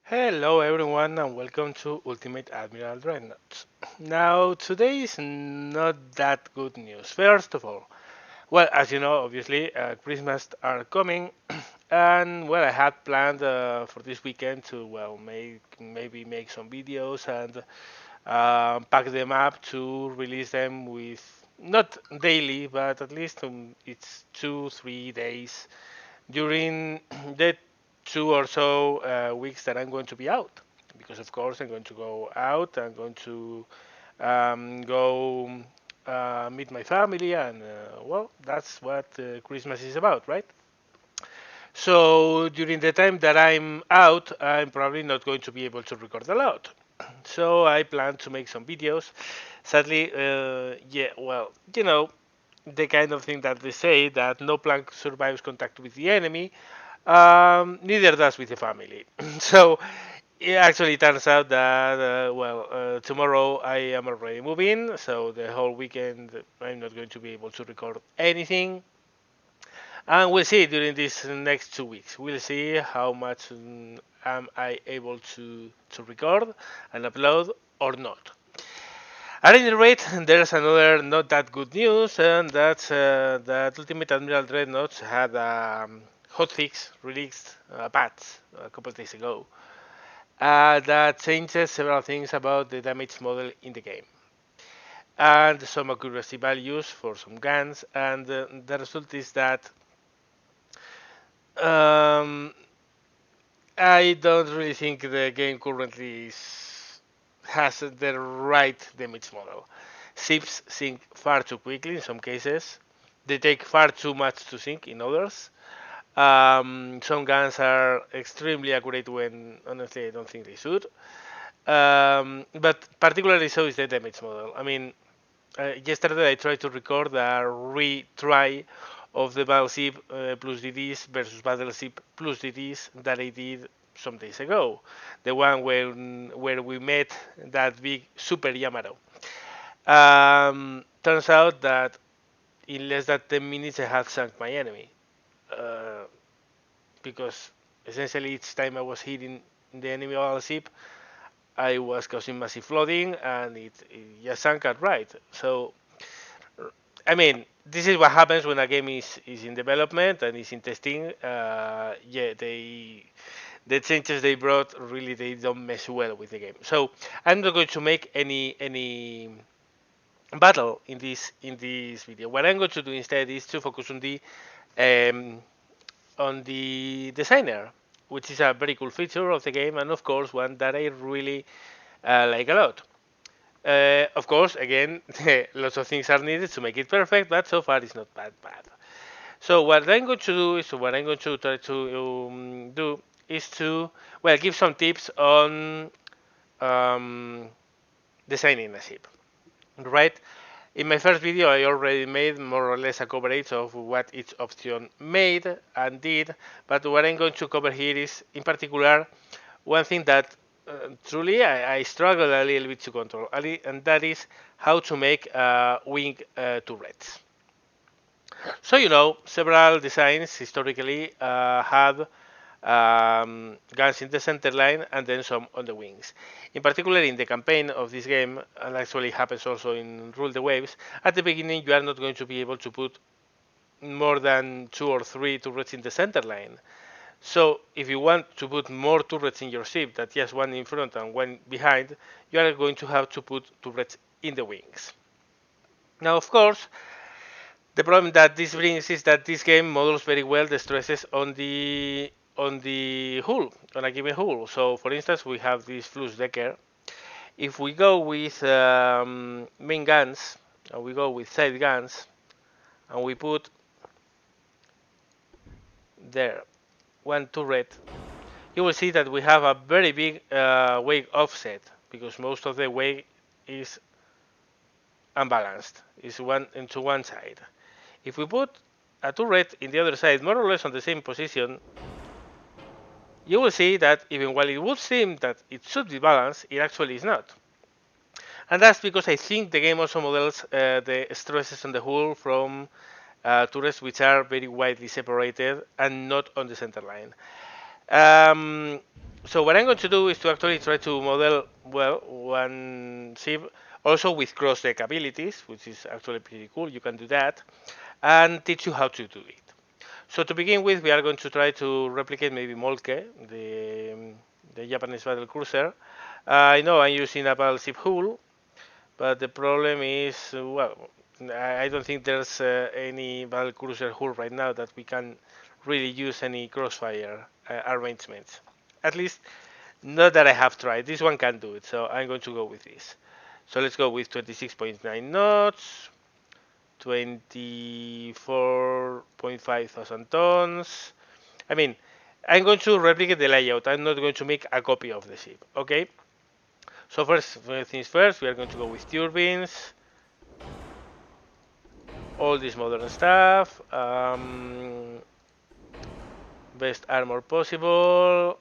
Hello everyone and welcome to Ultimate Admiral Dreadnoughts. Now today is not that good news. First of all, well, as you know, obviously Christmas are coming, and well, I had planned for this weekend to maybe make some videos and pack them up to release them with not daily, but at least it's 2 3 days during the 2 or so weeks that I'm going to be out. Because of course I'm going to go out. I'm going to go meet my family, and well, that's what Christmas is about, right? So during the time that I'm out, I'm probably not going to be able to record a lot. So I plan to make some videos. Sadly, yeah, well, the kind of thing that they say that no plank survives contact with the enemy, neither does with the family. So it actually turns out that, tomorrow I am already moving, so the whole weekend I'm not going to be able to record anything. And we'll see during these next 2 weeks. We'll see how much am I able to record and upload or not. At any rate, there's another not that good news, and that's that Ultimate Admiral Dreadnoughts had a hotfix released, a patch, a couple of days ago, that changes several things about the damage model in the game, and some accuracy values for some guns, and the result is that um, I don't really think the game currently has the right damage model. Ships sink far too quickly in some cases. They take far too much to sink in others. Some guns are extremely accurate when honestly I don't think they should. But particularly so is the damage model. I mean, yesterday I tried to record a retry of the Battleship plus DDs versus Battleship plus DDs that I did some days ago. The one where we met that big Super Yamato. Turns out that in less than 10 minutes I had sunk my enemy. Uh, because essentially each time I was hitting the enemy battleship, I was causing massive flooding, and it just sank outright. So, I mean, this is what happens when a game is in development and is in testing. Yeah, the changes they brought really they don't mesh well with the game. So I'm not going to make any battle in this video. What I'm going to do instead is to focus um, on the designer, which is a very cool feature of the game, and of course one that I really like a lot. Of course, again, lots of things are needed to make it perfect, but so far it's not bad. So what I'm going to do is what I'm going to try to do is to give some tips on um, designing a ship. Right? In my first video, I already made more or less a coverage of what each option made and did, but what I'm going to cover here is, in particular, one thing that truly I struggle a little bit to control, and that is how to make wing turrets. So, several designs historically have guns in the center line and then some on the wings. In particular, in the campaign of this game, and actually happens also in Rule the Waves, at the beginning you are not going to be able to put more than 2 or 3 turrets in the center line. So if you want to put more turrets in your ship than just one in front and one behind, you are going to have to put turrets in the wings. Now, of course, the problem that this brings is that this game models very well the stresses on the hull, on a given hull. So, for instance, we have this flux decker. If we go with main guns, and we go with side guns, and we put there one turret, you will see that we have a very big wake offset because most of the wake is unbalanced, is one into one side. If we put a turret in the other side, more or less on the same position, you will see that even while it would seem that it should be balanced, it actually is not. And that's because I think the game also models the stresses on the hull from turrets which are very widely separated and not on the center line. Um, So what I'm going to do is to actually try to model, well, one ship also with cross-deck abilities, which is actually pretty cool. You can do that, and teach you how to do it. So to begin with, we are going to try to replicate maybe Molke, the Japanese battle cruiser. I know I'm using a battleship hull, but the problem is, well, I don't think there's any battle cruiser hull right now that we can really use any crossfire arrangements. At least, not that I have tried. This one can do it, so I'm going to go with this. So let's go with 26.9 knots, 24.5 thousand tons. I mean, I'm going to replicate the layout. I'm not going to make a copy of the ship. Okay. So first things first, we are going to go with turbines, all this modern stuff, best armor possible,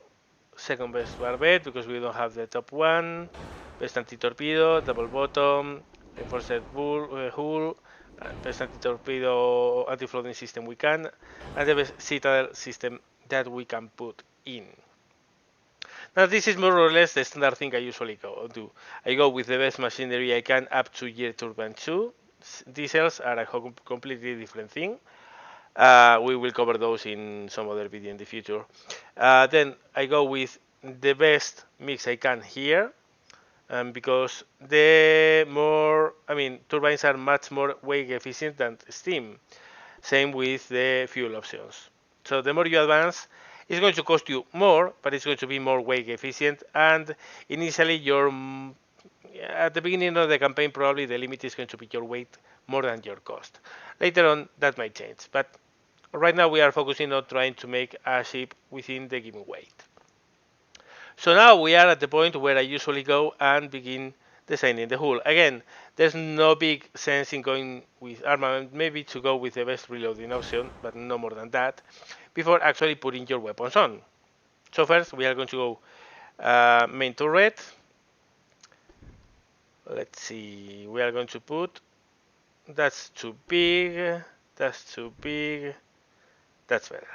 second best barbette because we don't have the top one, best anti-torpedo, double bottom, reinforced hull, best anti-torpedo, anti-floating system we can, and the best citadel system that we can put in. Now this is more or less the standard thing I usually do. I go with the best machinery I can up to year turbine 2. Diesels are a completely different thing. We will cover those in some other video in the future. Then I go with the best mix I can here, because turbines are much more weight efficient than steam. Same with the fuel options. So the more you advance, it's going to cost you more, but it's going to be more weight efficient. And initially, at the beginning of the campaign, probably the limit is going to be your weight more than your cost. Later on, that might change. But right now, we are focusing on trying to make a ship within the given weight. So now we are at the point where I usually go and begin designing the hull. Again, there's no big sense in going with armament, maybe to go with the best reloading option, but no more than that, before actually putting your weapons on. So first we are going to go main turret. Let's see, we are going to put, that's too big, that's too big, that's better.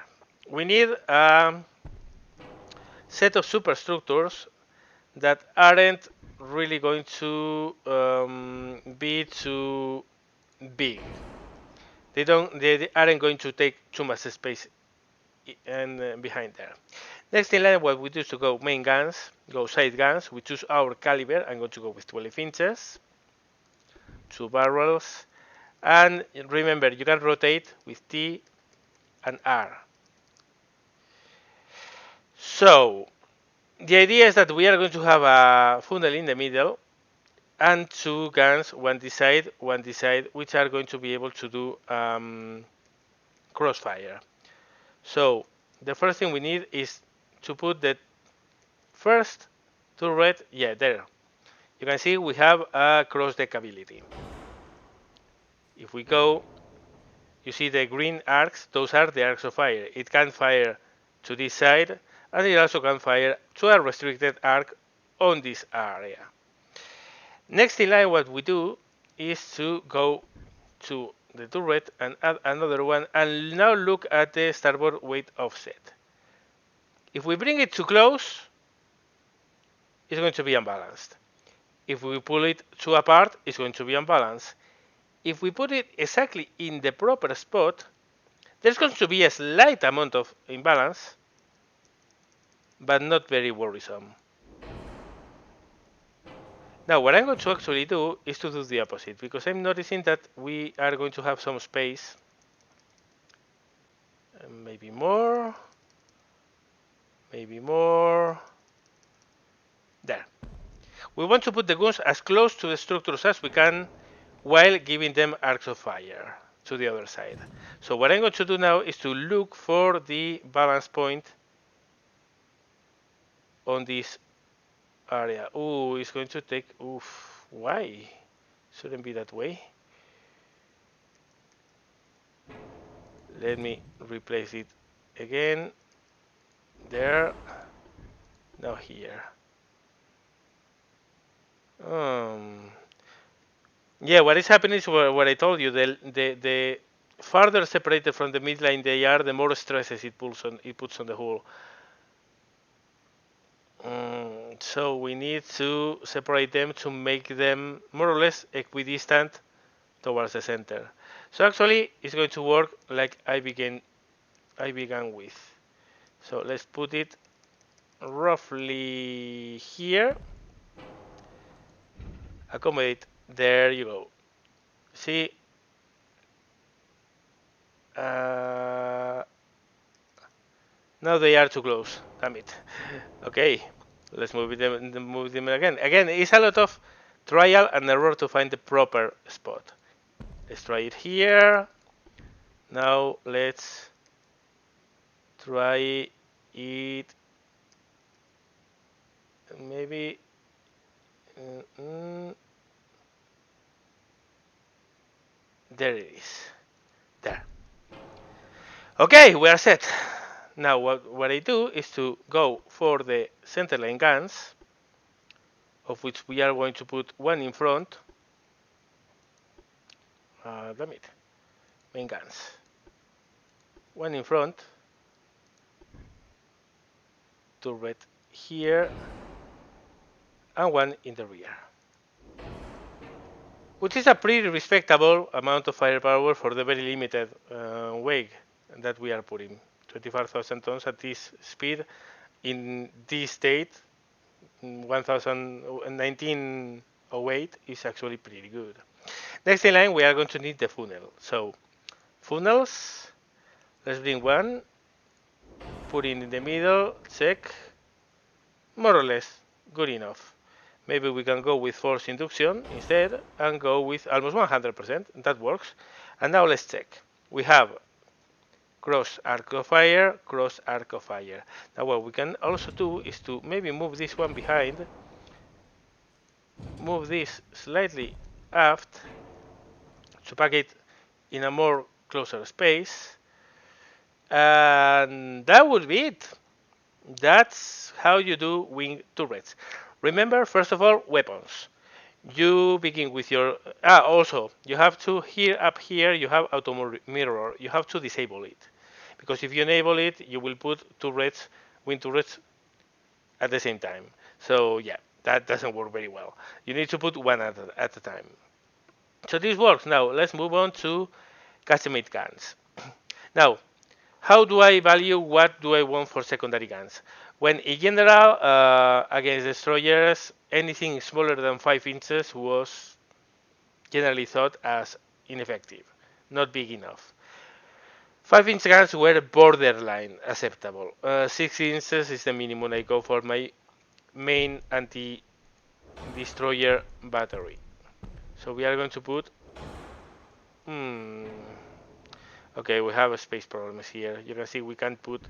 We need a set of superstructures that aren't really going to be too big. They aren't going to take too much space and behind there. Next in line, what we do is to go main guns, go side guns. We choose our caliber. I'm going to go with 12 inches, 2 barrels, and remember you can rotate with T and R. So the idea is that we are going to have a funnel in the middle and 2 guns, one this side, which are going to be able to do crossfire. So the first thing we need is to put the first turret, yeah, there. You can see we have a cross-deck ability. If we go, you see the green arcs, those are the arcs of fire. It can fire to this side, and it also can fire to a restricted arc on this area. Next in line, what we do is to go to the turret and add another one, and now look at the starboard weight offset. If we bring it too close, it's going to be unbalanced. If we pull it too apart, it's going to be unbalanced. If we put it exactly in the proper spot, there's going to be a slight amount of imbalance, but not very worrisome. Now, what I'm going to actually do is to do the opposite, because I'm noticing that we are going to have some space, maybe more, there. We want to put the guns as close to the structures as we can while giving them arcs of fire to the other side. So what I'm going to do now is to look for the balance point on this area. Ooh, it's going to take, oof, why? Shouldn't be that way. Let me replace it again. There. Now here. Yeah, what is happening is what I told you. The farther separated from the midline they are, the more stresses it puts on the hull. So we need to separate them to make them more or less equidistant towards the center. So actually, it's going to work like I began with. So let's put it roughly here. Accommodate. There you go. See, uh, now they are too close. Damn it. Okay, let's move them again. Again, it's a lot of trial and error to find the proper spot. Let's try it here. Now let's try it. Maybe. There it is. There. Okay, we are set. Now what I do is to go for the centerline guns, of which we are going to put one in front. Damn it. Main guns. One in front. Turret here. And one in the rear. Which is a pretty respectable amount of firepower for the very limited weight that we are putting. 25,000 tons at this speed in this state, 1908 is actually pretty good. Next in line, we are going to need the funnel. So, funnels, let's bring one, put it in the middle, check, more or less good enough. Maybe we can go with force induction instead and go with almost 100%. That works. And now let's check. We have cross arc of fire, cross arc of fire. Now what we can also do is to maybe move this one behind, move this slightly aft to pack it in a more closer space, and that would be it. That's how you do wing turrets. Remember, first of all, weapons. You begin with your also you have to here up here you have auto mirror. You have to disable it because if you enable it, you will put turrets, wing turrets at the same time. So yeah, that doesn't work very well. You need to put one at a time. So this works. Now let's move on to custom-made guns. Now, how do I value what do I want for secondary guns? When in general, against destroyers, anything smaller than 5 inches was generally thought as ineffective, not big enough. 5-inch guns were borderline acceptable. 6 inches is the minimum I go for my main anti-destroyer battery. So we are going to put. Hmm, okay, we have a space problems here. You can see we can't put,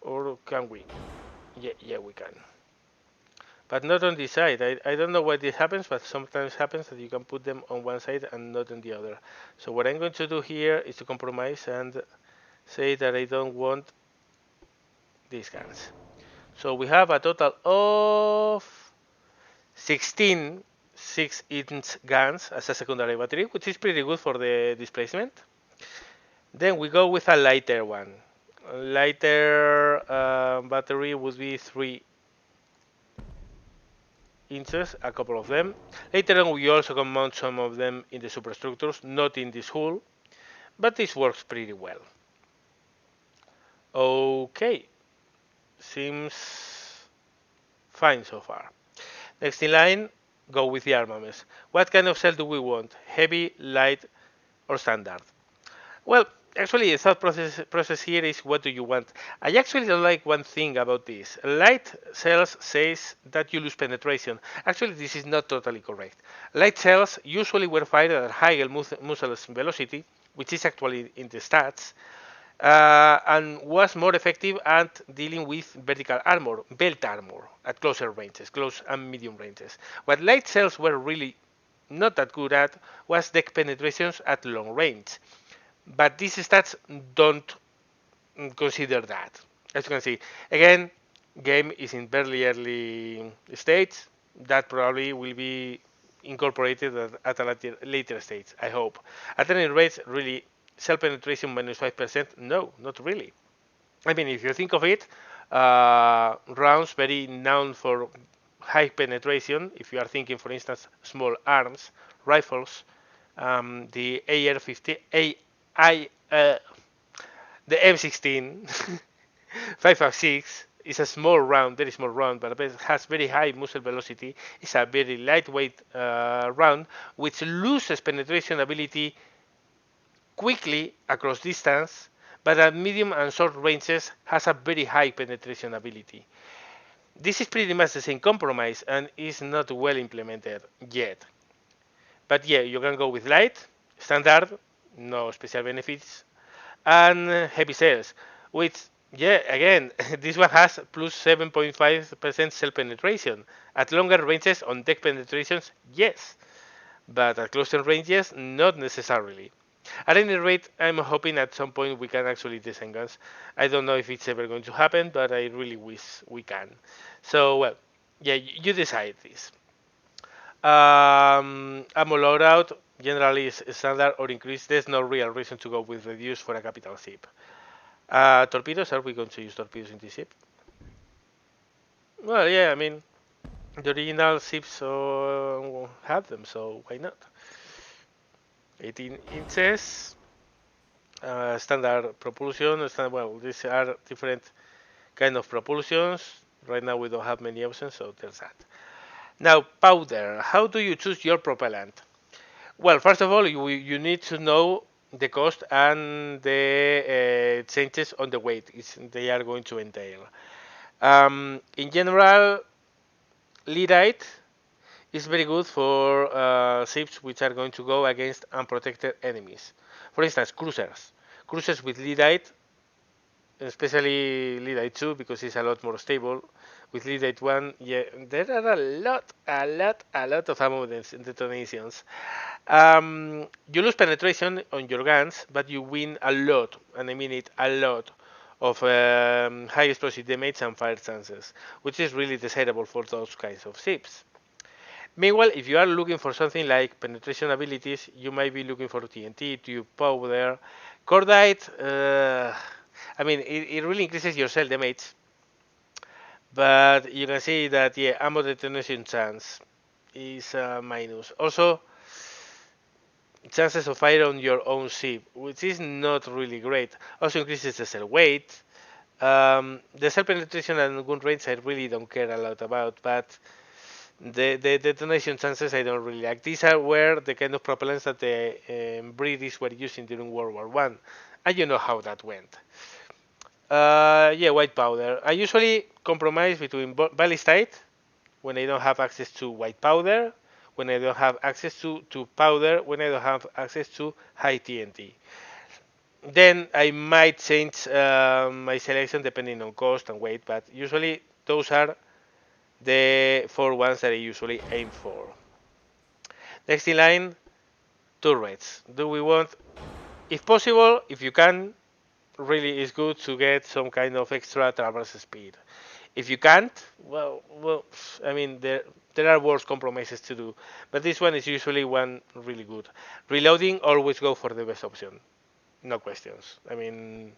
or can we? Yeah, we can. But not on this side. I don't know why this happens, but sometimes happens that you can put them on one side and not on the other. So what I'm going to do here is to compromise and say that I don't want these guns. So we have a total of 16 6-inch guns as a secondary battery, which is pretty good for the displacement. Then we go with a lighter one. A lighter battery would be 3 inches, a couple of them. Later on, we also can mount some of them in the superstructures, not in this hull, but this works pretty well. Okay, seems fine so far. Next in line, go with the armaments. What kind of cell do we want? Heavy, light, or standard? Well, actually, the thought process here is what do you want? I actually don't like one thing about this. Light cells says that you lose penetration. Actually, this is not totally correct. Light cells usually were fired at higher muzzle velocity, which is actually in the stats, and was more effective at dealing with vertical armor, belt armor, at closer ranges, close and medium ranges. What light cells were really not that good at was Dec penetrations at long range. But these stats don't consider that. As you can see, again, game is in very early stage. That probably will be incorporated at a later stage, I hope. At any rate, really, cell penetration minus 5%? No, not really. I mean, if you think of it, rounds very known for high penetration. If you are thinking, for instance, small arms, rifles, the AR-15, the M16, 5.56 is a small round, very small round, but it has very high muzzle velocity. It's a very lightweight round, which loses penetration ability quickly across distance, but at medium and short ranges has a very high penetration ability. This is pretty much the same compromise and is not well implemented yet. But yeah, you can go with light, standard, no special benefits, and heavy cells, which, yeah, again, this one has plus 7.5% cell penetration. At longer ranges on Dec Penetrations, yes, but at closer ranges, not necessarily. At any rate, I'm hoping at some point we can actually design guns. I don't know if it's ever going to happen, but I really wish we can. So, well, yeah, you decide this. Ammo loadout generally is standard or increased. There's no real reason to go with reduced for a capital ship. Torpedoes, are we going to use torpedoes in this ship? Well, yeah, I mean, the original ships had them, so why not? 18 inches, standard propulsion. Well, these are different kind of propulsions. Right now we don't have many options, so there's that. Now, powder. How do you choose your propellant? Well, first of all, you need to know the cost and the changes on the weight they are going to entail. In general, leadite is very good for ships which are going to go against unprotected enemies. For instance, cruisers. Cruisers with leadite, especially leadite 2 because it's a lot more stable. With leadite 1, yeah, there are a lot of ammo detonations. You lose penetration on your guns, but you win a lot, and I mean it, a lot of high explosive damage and fire chances, which is really desirable for those kinds of ships. Meanwhile, if you are looking for something like penetration abilities, you might be looking for TNT, tube powder, cordite. I mean, it really increases your cell damage, but you can see that yeah, ammo detonation chance is minus. Also, chances of fire on your own ship, which is not really great. Also increases the cell weight. The cell penetration and gun range I really don't care a lot about, but the detonation chances I don't really like. These are where the kind of propellants that the British were using during World War One, and you know how that went. Yeah, white powder. I usually compromise between ballistite when I don't have access to white powder, when I don't have access to powder, when I don't have access to high TNT. Then I might change my selection depending on cost and weight, but usually those are the four ones that I usually aim for. Next in line, turrets. Do we want, if possible, if you can, really it's good to get some kind of extra traverse speed. If you can't, well, I mean there are worse compromises to do, but this one is usually one really good. Reloading, always go for the best option, no questions. I mean,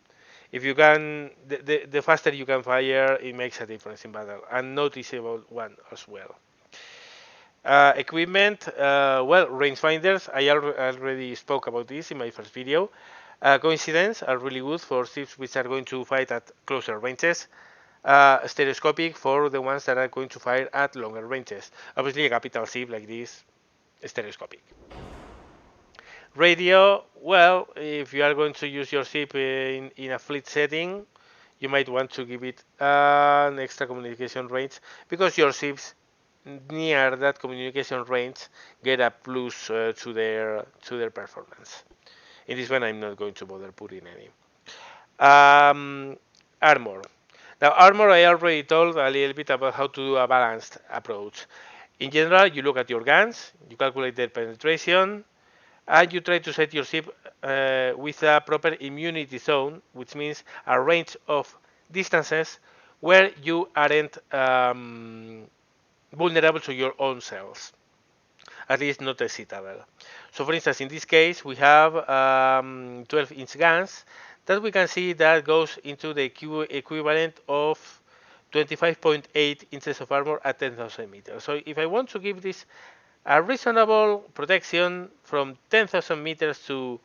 if you can, the faster you can fire, it makes a difference in battle, and noticeable one as well. Equipment, well, rangefinders. I already spoke about this in my first video. Coincidence are really good for ships which are going to fight at closer ranges. Stereoscopic for the ones that are going to fire at longer ranges. Obviously, a capital ship like this, stereoscopic. Radio, well, if you are going to use your ship in a fleet setting, you might want to give it an extra communication range because your ships near that communication range get a plus to their performance. In this one, I'm not going to bother putting any. Armor. Now, armor, I already told a little bit about how to do a balanced approach. In general, you look at your guns, you calculate their penetration, and you try to set your ship with a proper immunity zone, which means a range of distances where you aren't vulnerable to your own cells, at least not a citadel. So for instance, in this case, we have 12-inch guns that we can see that goes into the equivalent of 25.8 inches of armor at 10,000 meters. So if I want to give this a reasonable protection from 10,000 meters to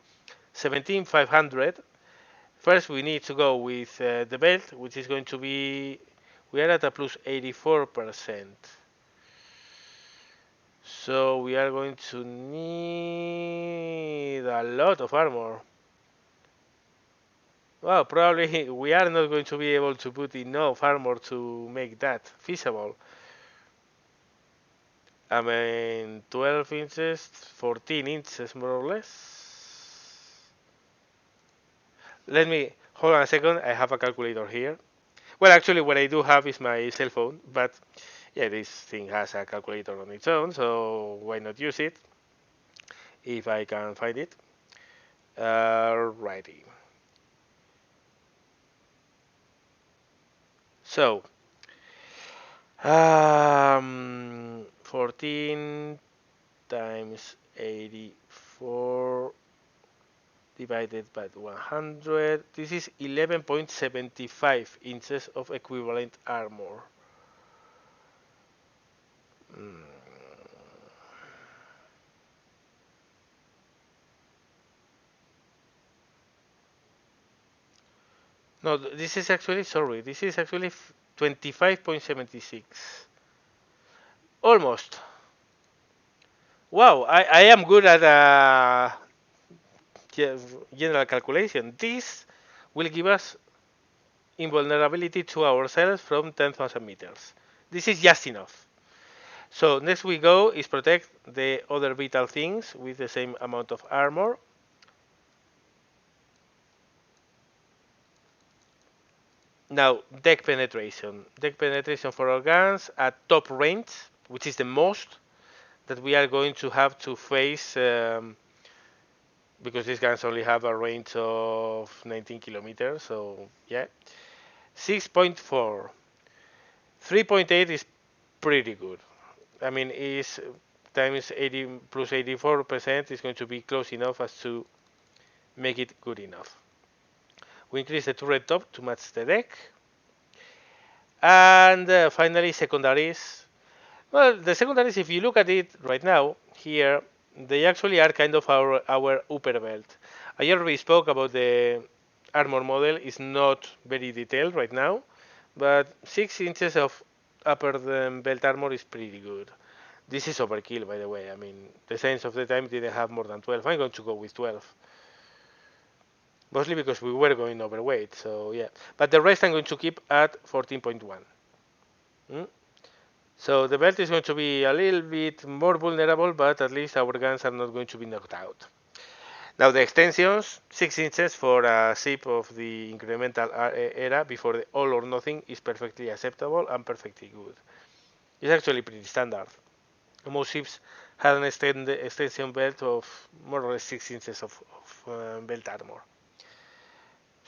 17,500, first we need to go with the belt, which is going to be, we are at a plus 84%. So we are going to need a lot of armor. Well, probably we are not going to be able to put enough armor to make that feasible. I mean, 12 inches, 14 inches more or less. Let me, hold on a second, I have a calculator here. Well, actually, what I do have is my cell phone, but yeah, this thing has a calculator on its own, so why not use it if I can find it? Righty. So, 14 times 84 divided by 100. This is 11.75 inches of equivalent armor. Mm. No, this is actually, sorry, this is actually 25.76. Almost. Wow, I am good at general calculation. This will give us invulnerability to ourselves from 10,000 meters. This is just enough. So next we go is protect the other vital things with the same amount of armor. Now, Dec Penetration. Dec Penetration for our guns at top range, which is the most that we are going to have to face because these guns only have a range of 19 kilometers, so yeah. 6.4. 3.8 is pretty good. I mean, is times 80 plus 84% is going to be close enough as to make it good enough. We increase the turret top to match the deck. And finally, secondaries. Well, the secondaries, if you look at it right now, here, they actually are kind of our upper belt. I already spoke about the armor model. It's not very detailed right now, but 6 inches of upper belt armor is pretty good. This is overkill, by the way. I mean, the Saints of the Time didn't have more than 12. I'm going to go with 12. Mostly because we were going overweight, so yeah. But the rest I'm going to keep at 14.1. So the belt is going to be a little bit more vulnerable, but at least our guns are not going to be knocked out. Now the extensions, 6 inches for a ship of the incremental era before the all or nothing is perfectly acceptable and perfectly good. It's actually pretty standard. Most ships have an extension belt of more or less 6 inches of belt armor.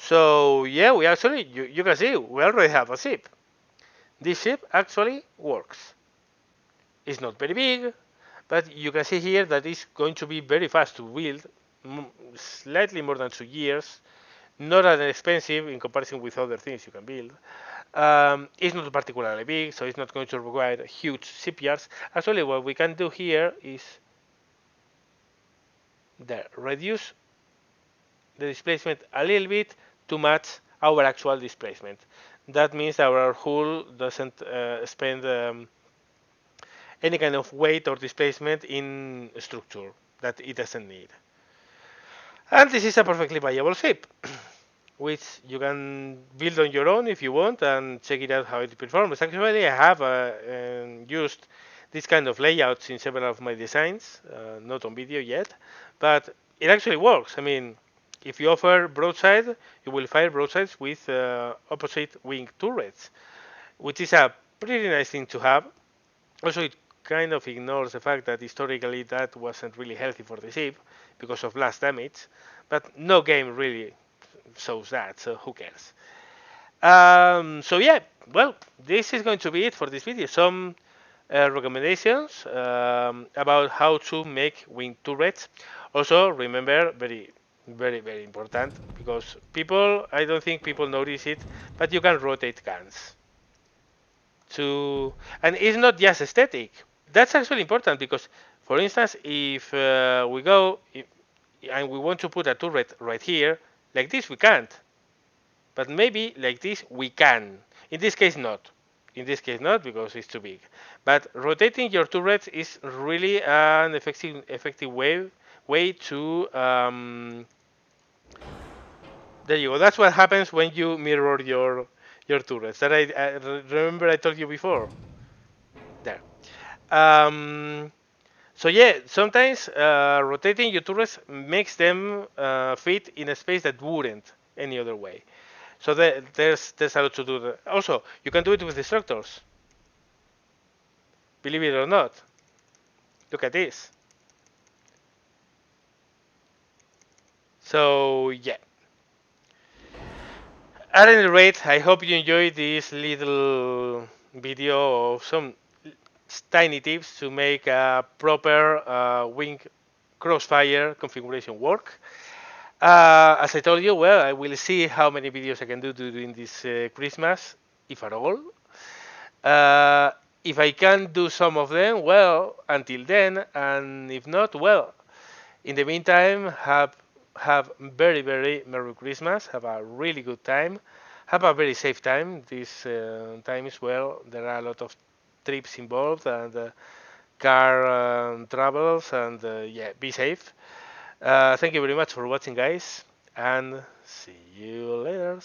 So yeah, we actually, you can see, we already have a ship. This ship actually works. It's not very big, but you can see here that it's going to be very fast to build, slightly more than 2 years. Not as expensive in comparison with other things you can build. It's not particularly big, so it's not going to require huge shipyards. Actually, what we can do here is reduce the displacement a little bit to match our actual displacement. That means our hull doesn't spend any kind of weight or displacement in structure that it doesn't need. And this is a perfectly viable ship, which you can build on your own if you want and check it out how it performs. Actually, I have used this kind of layouts in several of my designs, not on video yet, but it actually works. I mean, if you offer broadside, you will fire broadsides with opposite wing turrets, which is a pretty nice thing to have. Also, it kind of ignores the fact that historically that wasn't really healthy for the ship because of blast damage, but no game really shows that, so who cares? So yeah, well, this is going to be it for this video. Some recommendations about how to make wing turrets. Also, remember, very important, because I don't think people notice it, but you can rotate guns. to, and it's not just aesthetic. That's actually important because, for instance, if we go and we want to put a turret right here, like this we can't, but maybe like this we can. In this case, not. In this case, not because it's too big. But rotating your turrets is really an effective way to. There you go. That's what happens when you mirror your turrets. That I remember I told you before. There. Um, so yeah, sometimes rotating your turrets makes them fit in a space that wouldn't any other way. So there's a lot to do there. Also, you can do it with destructors. Believe it or not. Look at this. So yeah. At any rate, I hope you enjoyed this little video of some tiny tips to make a proper wing crossfire configuration work. As I told you, well, I will see how many videos I can do during this Christmas, if at all. Uh, if I can do some of them, well, until then, and if not, well, in the meantime, have very Merry Christmas. Have a really good time. Have a very safe time. This time as well. There are a lot of trips involved and car travels, and yeah, be safe. Thank you very much for watching, guys, and see you later.